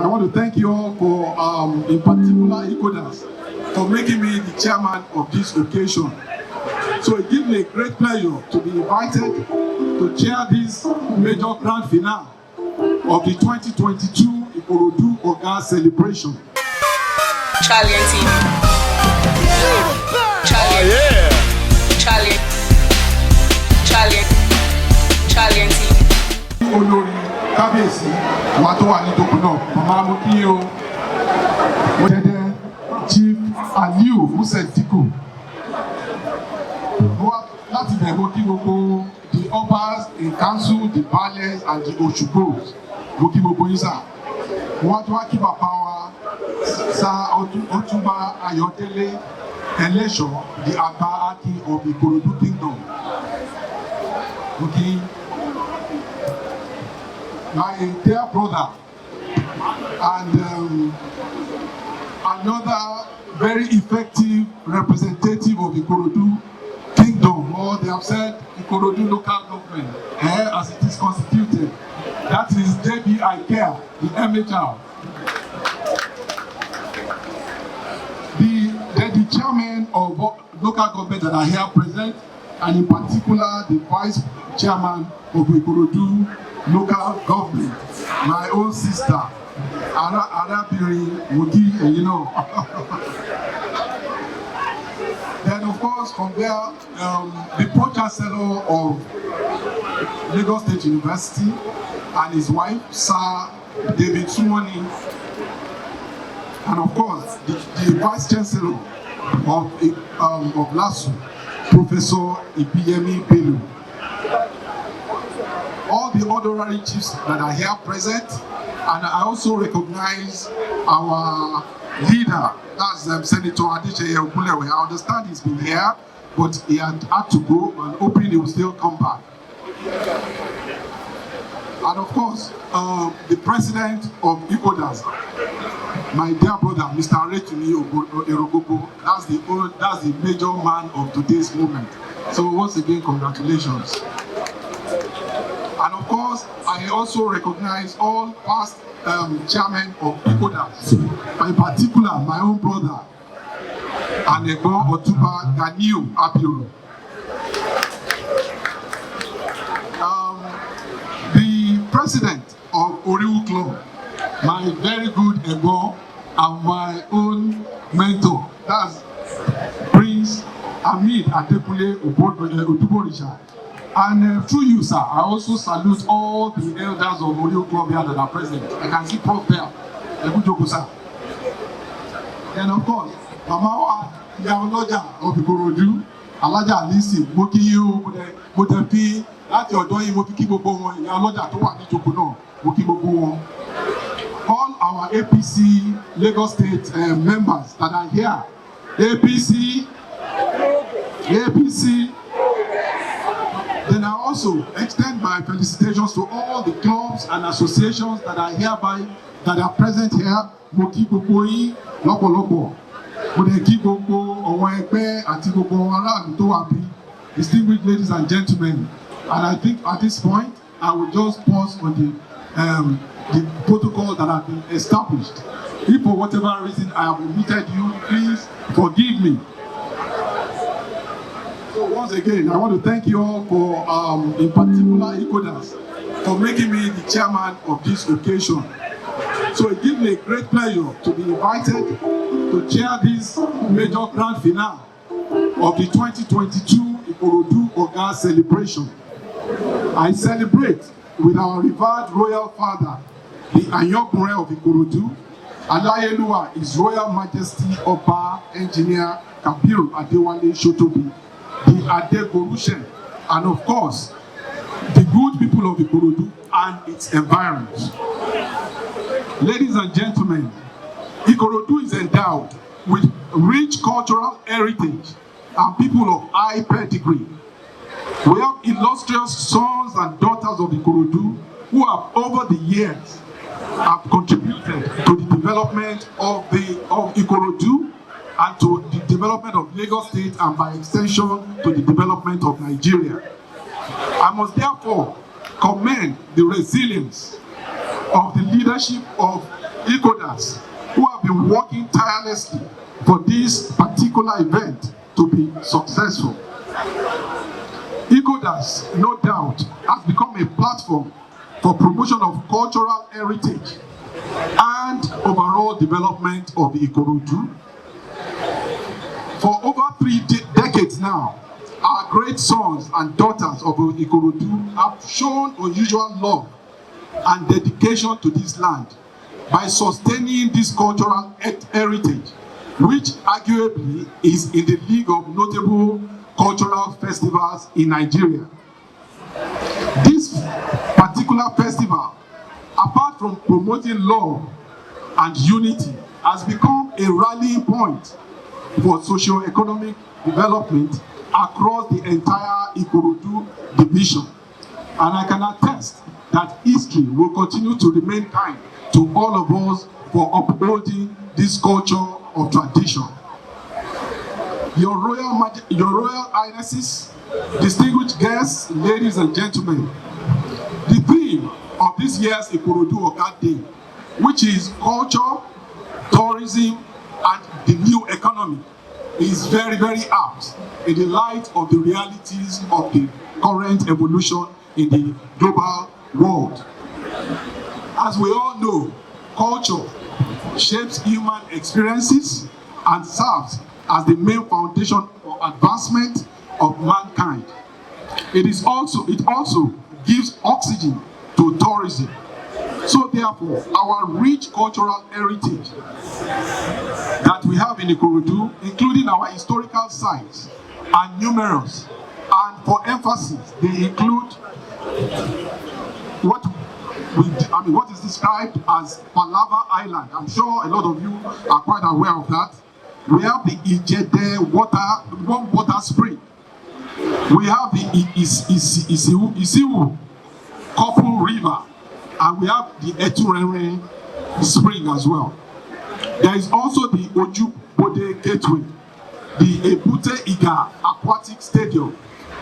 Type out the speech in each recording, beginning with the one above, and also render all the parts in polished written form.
I want to thank you all for, in particular, Ikodas, for making me the chairman of this occasion. So it gives me a great pleasure to be invited to chair this major grand finale of the 2022 Ikorodu Oga celebration. Charlie and team. Charlie. Oh, yeah. Charlie and team. Olórí kábíyèsí wa tó wà ní Tokunọ, màmá mo kí o. Mo jẹ́jẹ́ Chief Aliu Musetiku. Láti bẹ̀ mo kí gbogbo the Obas, the council, the palace and the Oshubos. Mo kí gbogbo yín sà. Wọ́n tún wá kí bàbá wa Sá Ọ̀túnba Ayọ̀délé Ẹlẹ́ṣọ̀, the Agba Aki of Ikorodu Kingdom. Mo kí my dear brother and another very effective representative of Ikorodu Kingdom, or they have said Ikorodu local government, as it is constituted. That is JB Ikorodu, the MHR. The chairman of local government that are here present, and in particular the vice chairman of Ikorodu local government, my own sister, Ayangburen of you know. Then of course from there, the pro-chancellor of Lagos State University and his wife, Sir David Sumoni, and of course the vice chancellor of LASU, Professor Ibiyemi Bello. All the honorary chiefs that are here present, and I also recognize our leader, that's Senator Mukhail Adetokunbo Abiru. I understand he's been here, but he had to go, and hoping he will still come back. And of course, the president of Ikodas, my dear brother, Mr. Aretumi Erogogo, that's the major man of today's moment. So once again, congratulations. And of course, I also recognize all past chairmen of Ikodas, in particular my own brother, Engr Otuba Ganiu Abiru. The president of Oriwu Club, my very good Engr and my own mentor, that's Prince Kabir Adewale Shotobi. And through you, sir, I also salute all the elders of Oriwu Club here that are present. I can see Prof there. A good job, sir. And of course, Mama Ayangburen of Ikorodu, Alaja Alisi, mo kí yín mo dẹ̀ fi láti ọ̀dọ̀ yín mo fi kí gbogbo wọn, ìyá ọlọ́jà tó wà ní ìjókòó náà, mo kí gbogbo wọn. All our APC Lagos State members that are here, APC. Then I also extend my felicitations to all the clubs and associations that are present here. Mo kí gbogbo yín lọ́pọ̀lọpọ̀. Mo dẹ̀ kí gbogbo àwọn ẹgbẹ́ àti gbogbo aráàlú tó wà bí. Distinguished ladies and gentlemen, and I think at this point I will just pause on the protocol that have been established. If for whatever reason I have omitted you, please forgive me. So once again, I want to thank you all for, in particular, Ikodas, for making me the chairman of this occasion. So it gives me a great pleasure to be invited to chair this major grand finale of the 2022 Ikorodu Oga celebration. I celebrate with our revered royal father, the Ayangburen of Ikorodu, Alayeluwa, His Royal Majesty Oba Engineer Kabir Adewale Shotobi, the Adegorushen, and of course, the good people of Ikorodu and its environs. Ladies and gentlemen, Ikorodu is endowed with rich cultural heritage and people of high pedigree. We have illustrious sons and daughters of Ikorodu who have over the years have contributed to the development of Ikorodu and to the development of Lagos State, and by extension to the development of Nigeria. I must therefore commend the resilience of the leadership of Ikodas who have been working tirelessly for this particular event to be successful. Ikodas, no doubt, has become a platform for promotion of cultural heritage and overall development of Ikorodu. For over 3 decades now, our great sons and daughters of Ikorodu have shown unusual love and dedication to this land by sustaining this cultural heritage, which arguably is in the league of notable cultural festivals in Nigeria. This particular festival, apart from promoting love and unity, has become a rallying point for socio-economic development across the entire Ikorodu division. And I can attest that history will continue to remain kind to all of us for upholding this culture of tradition. Your Royal Highnesses, distinguished guests, ladies and gentlemen, the theme of this year's Ikorodu Oga Day, which is culture, tourism, and the new economy, is very, very apt in the light of the realities of the current evolution in the global world. As we all know, culture shapes human experiences and serves as the main foundation for advancement of mankind. It also gives oxygen to tourism. So therefore, our rich cultural heritage that we have in Ikorodu, including our historical sites, are numerous. And for emphasis, they include what is described as Palava Island. I'm sure a lot of you are quite aware of that. We have the Ijede water spring. We have the Isiu Couple River, and we have the Eturere spring as well. There is also the Ojubode Gateway, the Ebute Iga Aquatic Stadium,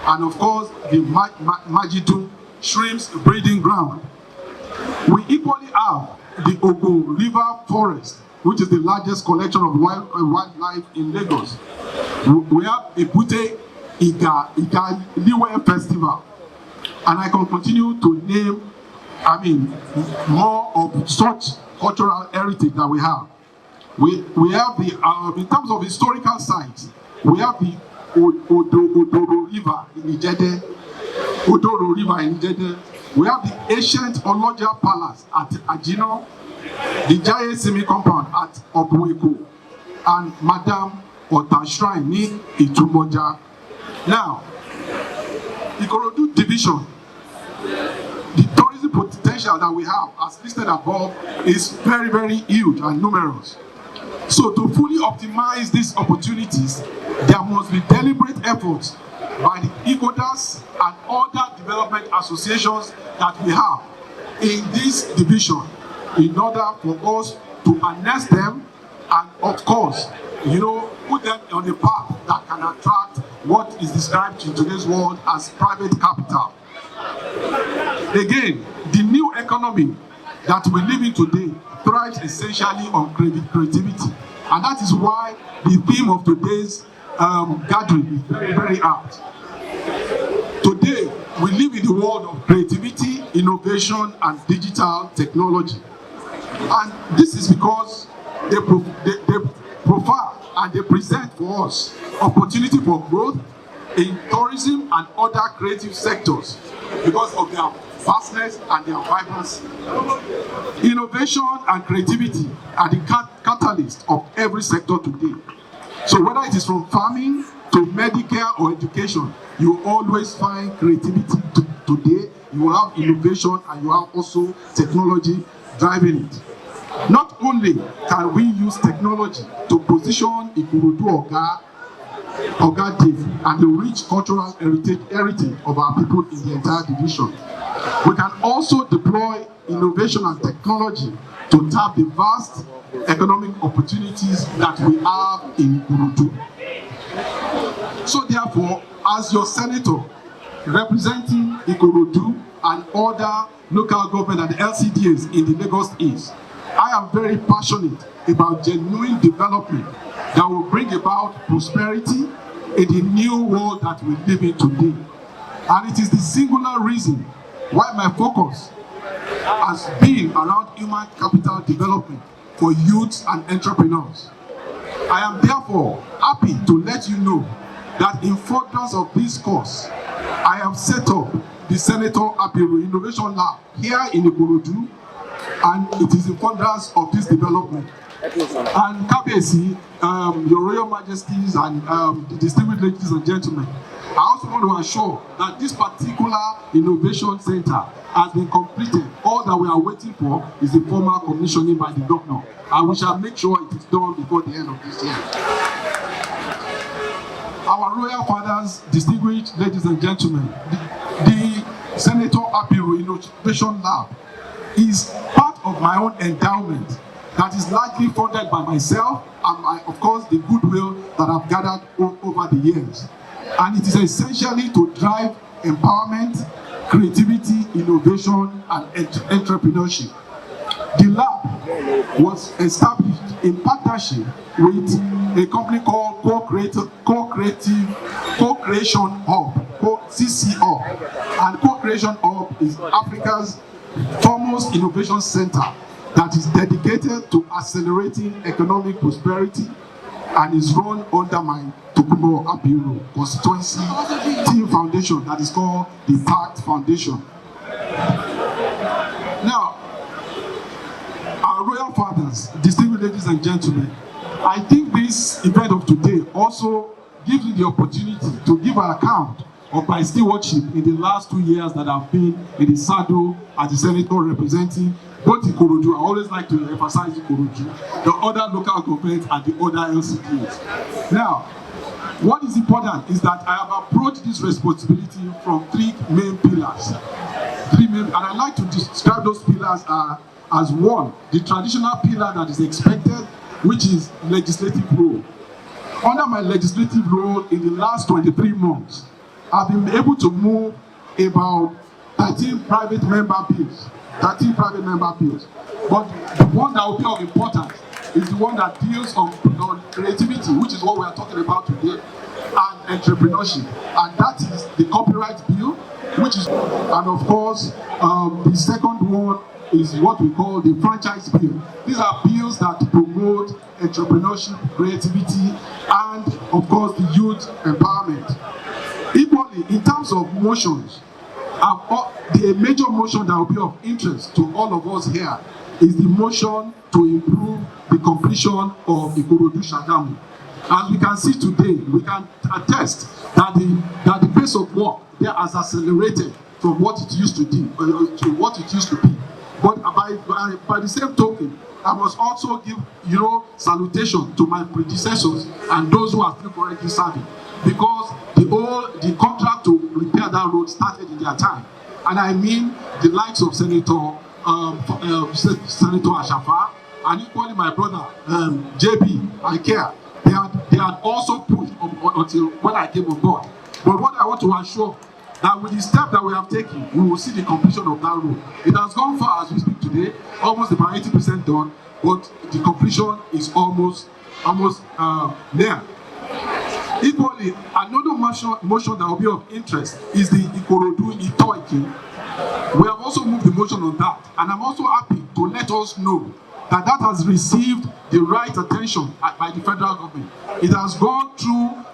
and of course the Majidun Shrimps Breeding Ground. We equally have the Ogun River Forest, which is the largest collection of wildlife in Lagos. We have Ebute Iga Liwe Festival, and I can continue to name, more of such cultural heritage that we have. We have the, in terms of historical sites, we have the Odoro River in Ijede, Odoro River in Ijede. We have the ancient Oloja Palace at Ajino, the Jaye Simi compound at Obueko, and Madam Ota Shrine in Itumoja. Now, Ikorodu Division, the tourism potential that we have, as listed above, is very, very huge and numerous. So to fully optimize these opportunities, there must be deliberate efforts by the Ikodas and other development associations that we have in this division in order for us to harness them and, of course, put them on a path that can attract what is described in today's world as private capital. Again, the new economy that we live in today thrives essentially on creativity, and that is why the theme of today's gathering is very, very apt. Today, we live in the world of creativity, innovation, and digital technology. And this is because they profile and they present for us opportunity for growth in tourism and other creative sectors because of their vastness and their vibrancy. Innovation and creativity are the catalyst of every sector today. So whether it is from farming to medicare or education, you always find creativity today. You have innovation and you have also technology driving it. Not only can we use technology to position Ikorodu Oga Day and the rich cultural heritage of our people in the entire division, we can also deploy innovation and technology to tap the vast economic opportunities that we have in Ikorodu. So therefore, as your senator representing Ikorodu and other local government and LCDAs in the Lagos East, I am very passionate about genuine development that will bring about prosperity in the new world that we live in today. And it is the singular reason why my focus has been around human capital development for youths and entrepreneurs. I am therefore happy to let you know that in furtherance of this course, I have set up the Senator Abiru Innovation Lab here in Ikorodu, and it is in furtherance of this development. And Kabir, Your Royal Majesties and the distinguished ladies and gentlemen, I also want to assure that this particular innovation center has been completed. All that we are waiting for is the formal commissioning by the governor, and we shall make sure it is done before the end of this year. Our royal fathers, distinguished ladies and gentlemen, the Senator Abiru Innovation Lab is part of my own endowment that is largely funded by myself and, of course, the goodwill that I've gathered over the years. And it is essentially to drive empowerment, creativity, innovation, and entrepreneurship. The lab was established in partnership with a company called Co-Creation Hub, CC Hub. And Co-Creation Hub is Africa's foremost innovation center that is dedicated to accelerating economic prosperity and is run under my Adetokunbo Abiru constituency team foundation that is called the Pact Foundation. Now, our royal fathers, distinguished ladies and gentlemen, I think this event of today also gives me the opportunity to give an account of my stewardship in the last 2 years that I've been in the saddle as the senator representing both Ikorodu. I always like to emphasize Ikorodu, the other local governments and the other LCDs. Now, what is important is that I have approached this responsibility from three main pillars. And I like to describe those pillars as one, the traditional pillar that is expected, which is legislative role. Under my legislative role in the last 23 months, I've been able to move about 13 private member bills. But the one that will be of importance is the one that deals on creativity, which is what we are talking about today, and entrepreneurship. And that is the copyright bill, which is, and of course, the second one is what we call the franchise bill. These are bills that promote entrepreneurship, creativity, and of course the youth empowerment. Equally, in terms of motions, the major motion that will be of interest to all of us here is the motion to improve the completion of Ikorodu Shagamu. As we can see today, we can attest that the pace of work there has accelerated from what it used to be. But by the same token, I must also give salutation to my predecessors and those who are still currently serving, because the contract to repair that road started in their time. And I mean the likes of Senator Ashafa, and equally my brother JB and Care. They had also pushed until when I came on board. But what I want to assure that with the step that we have taken, we will see the completion of that road. It has gone far as we speak today, almost about 80% done, but the completion is almost there. Equally, another motion that will be of interest is the Ikorodu Itoiki. We have also moved the motion on that, and I'm also happy to let us know that has received the right attention by the federal government. It has gone through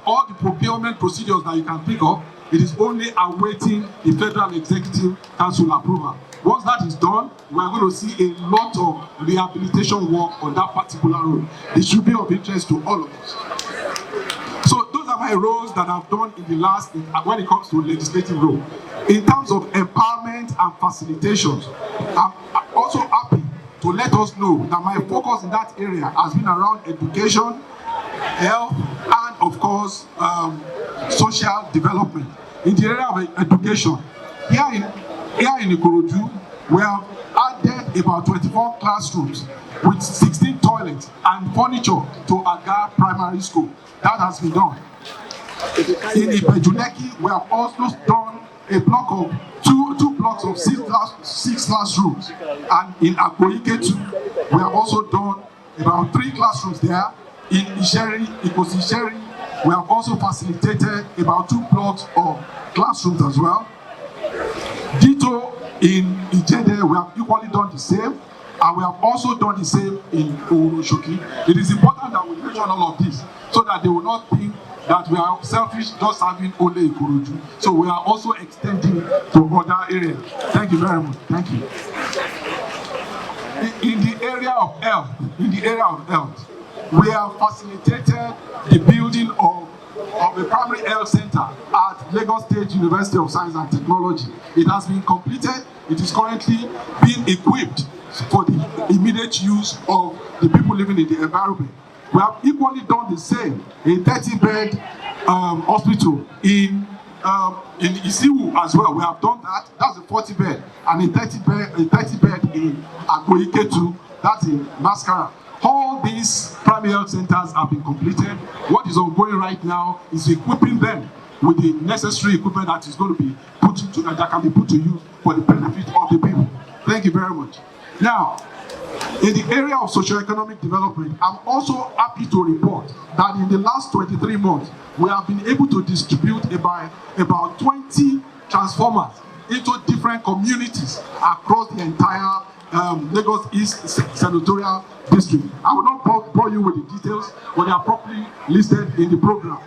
all the procurement procedures that you can think of. It is only awaiting the Federal Executive Council approval. Once that is done, we are going to see a lot of rehabilitation work on that particular road. It should be of interest to all of us. So those are my roles that I've done in the last, when it comes to legislative role. In terms of empowerment and facilitation, I'm also happy to let us know that my focus in that area has been around education, health, and of course, social development. In the area of education, here in Ikorodu, we have added about 24 classrooms with 16 toilets and furniture to Aga Primary School. That has been done. In Ipejuleki, we have also done a block of two blocks of six classrooms. And in Akboike too, we have also done about 3 classrooms there. In Isheri, Ikosi-Isheri, we have also facilitated about 2 blocks of classrooms as well. Ditto in Ijede, we have equally done the same. And we have also done the same in Oroshoki. It is important that we mention all of this so that they will not think that we are selfish just having only Ikorodu. So we are also extending to other areas. Thank you very much. Thank you. In the area of health, we have facilitated the building of a primary health center at Lagos State University of Science and Technology. It has been completed. It is currently being equipped for the immediate use of the people living in the environment. We have equally done the same, a 30-bed hospital in Isiwu as well. We have done that. That's a 40-bed, and a 30-bed in Akboike too. That's in Mascara. All these primary health centers have been completed. What is ongoing right now is equipping them with the necessary equipment that is going to be that can be put to use for the benefit of the people. Thank you very much. Now, in the area of socio-economic development, I'm also happy to report that in the last 23 months, we have been able to distribute about 20 transformers into different communities across the entire Lagos East Senatorial District. I will not bore you with the details, but they are properly listed in the program.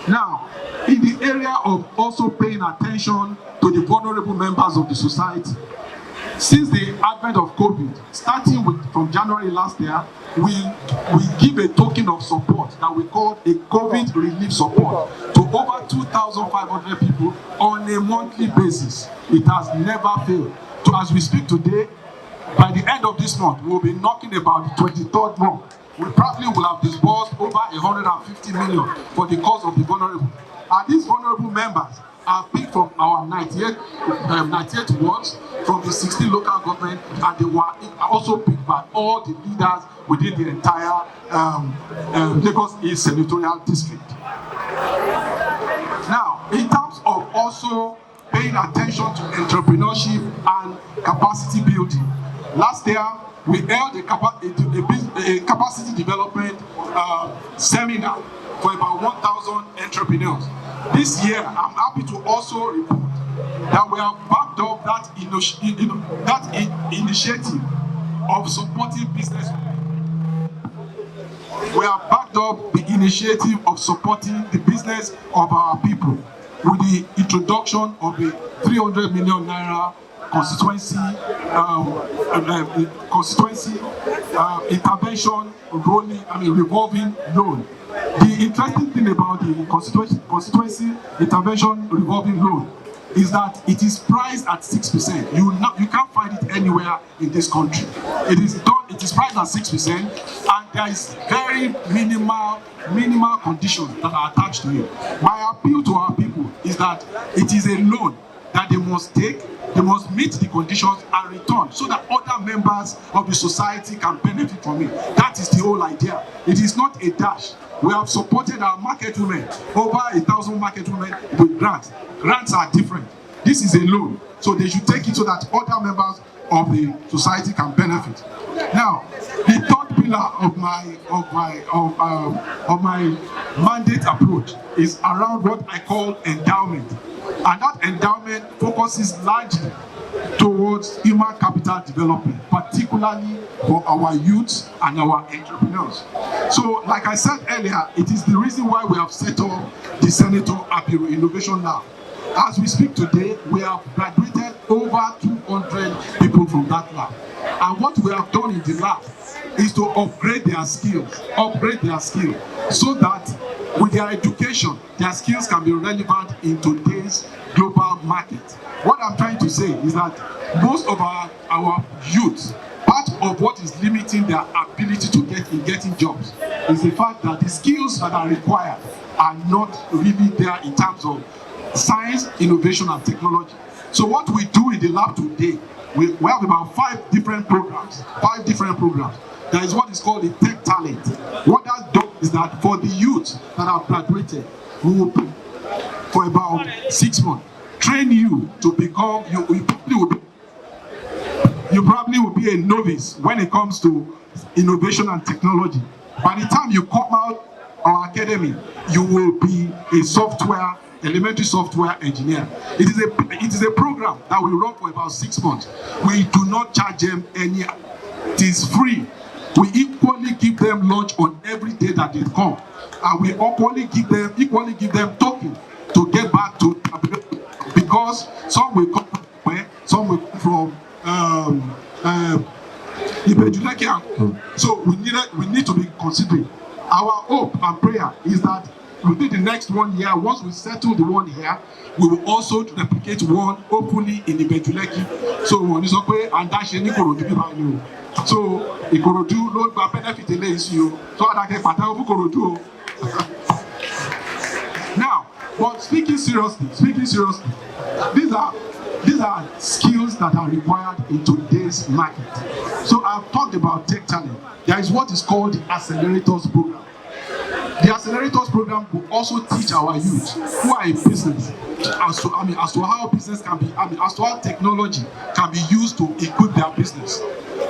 Now, in the area of also paying attention to the vulnerable members of the society, since the advent of COVID, starting from January last year, we give a token of support that we call a COVID relief support to over 2,500 people on a monthly basis. It has never failed. So as we speak today, by the end of this month, we will be knocking about the 23rd month. We probably will have disbursed over 150 million for the cause of the vulnerable. And these vulnerable members are picked from our 98 wards, from the 16 local government, and they were also picked by all the leaders within the entire Lagos East Senatorial District. Now, in terms of also paying attention to entrepreneurship and capacity building, last year we held a capacity development seminar for about 1,000 entrepreneurs. This year, I'm happy to also report that we have backed up that initiative of supporting business. We have backed up the initiative of supporting the business of our people with the introduction of a 300 million naira constituency intervention revolving loan. The interesting thing about the constituency intervention revolving loan is that it is priced at 6%. You can't find it anywhere in this country. It is priced at 6%, and there is very minimal conditions that are attached to it. My appeal to our people is that it is a loan that they must take, they must meet the conditions and return so that other members of the society can benefit from it. That is the whole idea. It is not a dash. We have supported our market women, over 1,000 market women with grants. Grants are different. This is a loan, so they should take it so that other members of the society can benefit. Now, the third pillar of my mandate approach is around what I call endowment. And that endowment focuses largely towards human capital development, particularly for our youths and our entrepreneurs. So, like I said earlier, it is the reason why we have set up the Senator Abiru Innovation Lab. As we speak today, we have graduated over 200 people from that lab. And what we have done in the lab is to upgrade their skills, so that with their education, their skills can be relevant in today's global market. What I'm trying to say is that most of our youth, part of what is limiting their ability to getting jobs is the fact that the skills that are required are not really there in terms of science, innovation, and technology. So what we do in the lab today, we have about 5 different programs. There is what is called the Tech Talent. What that does is that for the youth that have graduated, we will pay for about 6 months, train you to become, you probably will be a novice when it comes to innovation and technology. By the time you come out our academy, you will be a elementary software engineer. It is a program that we run for about 6 months. We do not charge them any. It is free. We equally give them lunch on every day that they come, and we equally give them token to get back to, because some will come from where, some will come from so we need to be considering. Our hope and prayer is that within the next 1 year, once we settle the one here, we will also replicate one hopefully in Ibejuleki. So when you say and dash any Ikorodu, so Ikorodu no gba benefit eléyìí o, so adake pàtàkì fún Ikorodu. Now, but speaking seriously, these are skills that are required in today's market. So I've talked about tech talent. There is what is called the accelerators program. The accelerators program will also teach our youth who are in business as to how business can be, as to how technology can be used to equip their business.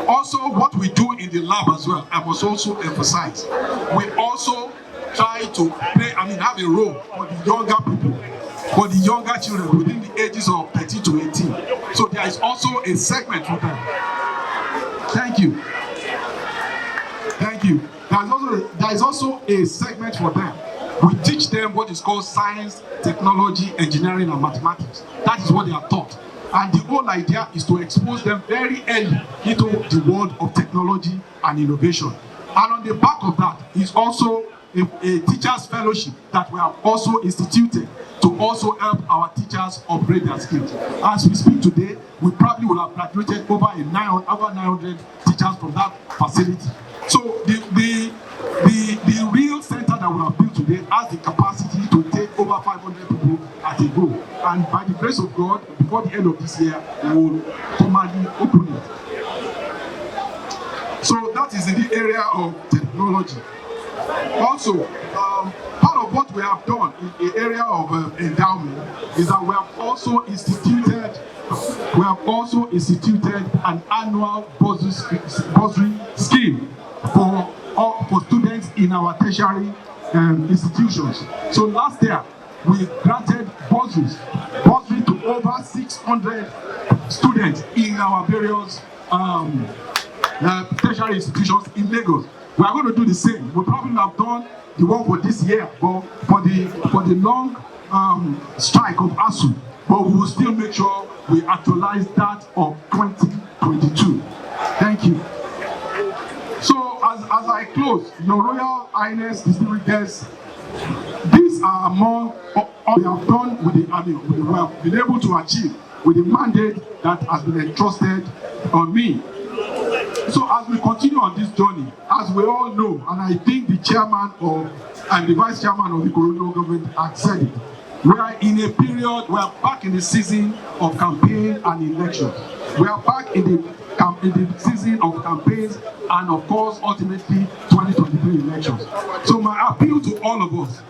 Also, what we do in the lab as well, I must also emphasize, we also try to have a role for the younger people, for the younger children within the ages of 13 to 18. So there is also a segment for them. Thank you. There is also a segment for them. We teach them what is called science, technology, engineering, and mathematics. That is what they are taught. And the whole idea is to expose them very early into the world of technology and innovation. And on the back of that is also a teacher's fellowship that we have also instituted to also help our teachers upgrade their skills. As we speak today, we probably will have graduated over 900 teachers from that facility. So the real center that we have built today has the capacity to take over 500 people at a go. And by the grace of God, before the end of this year, we will formally open it. So that is in the area of technology. Also, part of what we have done in the area of endowment is that we have also instituted an annual bursary scheme for students in our tertiary institutions. So last year, we granted bursary to over 600 students in our various tertiary institutions in Lagos. We are going to do the same. We probably have done the one for this year, but for the long strike of ASU, but we will still make sure we actualize that of 2022. Thank you. So as I close, Your Royal Highness, distinguished guests, these are among what we have done with we have been able to achieve with the mandate that has been entrusted on me. So as we continue on this journey, as we all know, and I think the chairman and the vice chairman of the Ikorodu government have said it, we are in a period, we are back in the season of campaign and elections. We are back in the season of campaigns and of course, ultimately, 2023 elections. So my appeal to all of us,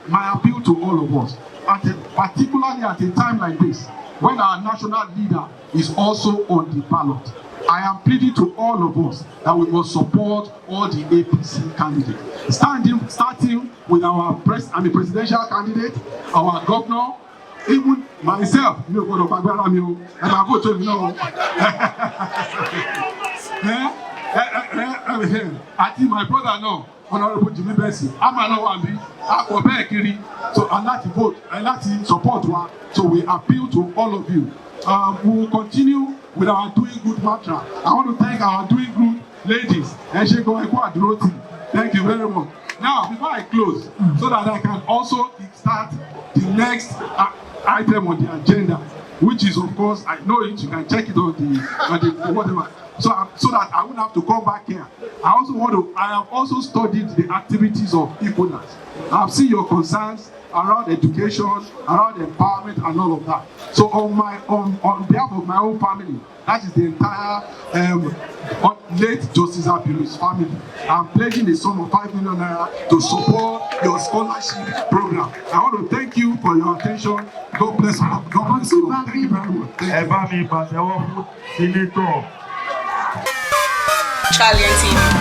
particularly at a time like this, when our national leader is also on the ballot, I am pleading to all of us that we must support all the APC candidates. Starting with our presidential candidate, our governor, even myself, and I go to I think my brother now, Honorable Jimmy Bessie, I'm so I like to vote, I like to support one. So we appeal to all of you. We will continue with our doing good mantra. I want to thank our doing good ladies. Thank you very much. Now, before I close, so that I can also start the next item on the agenda, which is, of course, I know it, you can check it on the whatever. So that I won't have to come back here. I have also studied the activities of equalness. I've seen your concerns around education, around empowerment, and all of that. So on behalf of my own family, that is the entire late Justice Abiru's family, I'm pledging a sum of 5 million naira to support your scholarship program. I want to thank you for your attention. God bless you. God bless you. Thank you very much. Thank you. Charlie TV.